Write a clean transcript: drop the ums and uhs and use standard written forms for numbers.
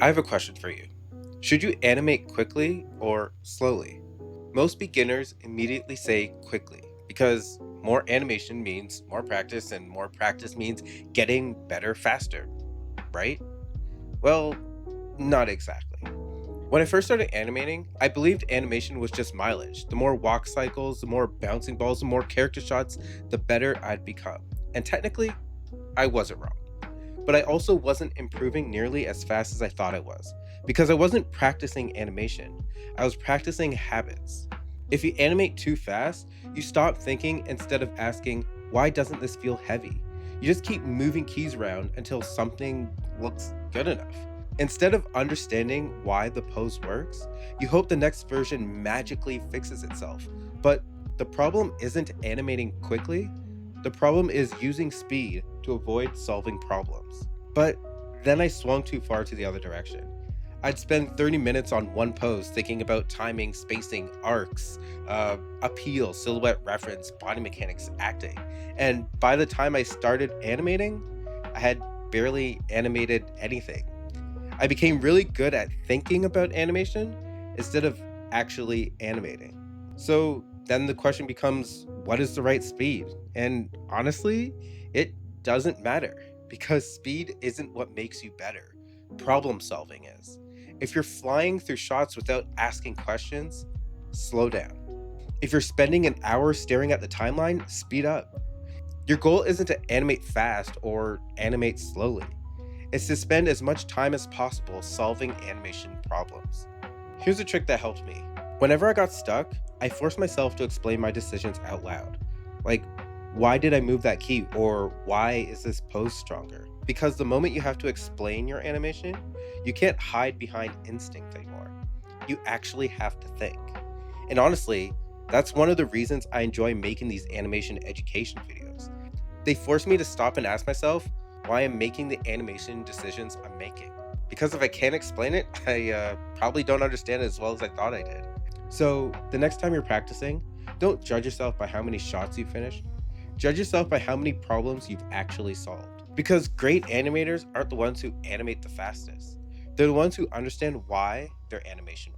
I have a question for you. Should you animate quickly or slowly? Most beginners immediately say quickly because more animation means more practice, and more practice means getting better faster, right? Well, not exactly. When I first started animating, I believed animation was just mileage. The more walk cycles, the more bouncing balls, the more character shots, the better I'd become. And technically, I wasn't wrong. But I also wasn't improving nearly as fast as I thought I was, because I wasn't practicing animation. I was practicing habits. If you animate too fast, you stop thinking instead of asking, why doesn't this feel heavy? You just keep moving keys around until something looks good enough. Instead of understanding why the pose works, you hope the next version magically fixes itself. But the problem isn't animating quickly, the problem is using speed to avoid solving problems. But then I swung too far to the other direction. I'd spend 30 minutes on one pose thinking about timing, spacing, arcs, appeal, silhouette reference, body mechanics, acting. And by the time I started animating, I had barely animated anything. I became really good at thinking about animation instead of actually animating. So then the question becomes, what is the right speed? And honestly, it doesn't matter because speed isn't what makes you better. Problem solving is. If you're flying through shots without asking questions, slow down. If you're spending an hour staring at the timeline, speed up. Your goal isn't to animate fast or animate slowly. It's to spend as much time as possible solving animation problems. Here's a trick that helped me. Whenever I got stuck, I forced myself to explain my decisions out loud. Like, why did I move that key? Or why is this pose stronger? Because the moment you have to explain your animation, you can't hide behind instinct anymore. You actually have to think. And honestly, that's one of the reasons I enjoy making these animation education videos. They force me to stop and ask myself why I'm making the animation decisions I'm making. Because if I can't explain it, I probably don't understand it as well as I thought I did. So, the next time you're practicing, don't judge yourself by how many shots you finished. Judge yourself by how many problems you've actually solved. Because great animators aren't the ones who animate the fastest, they're the ones who understand why their animation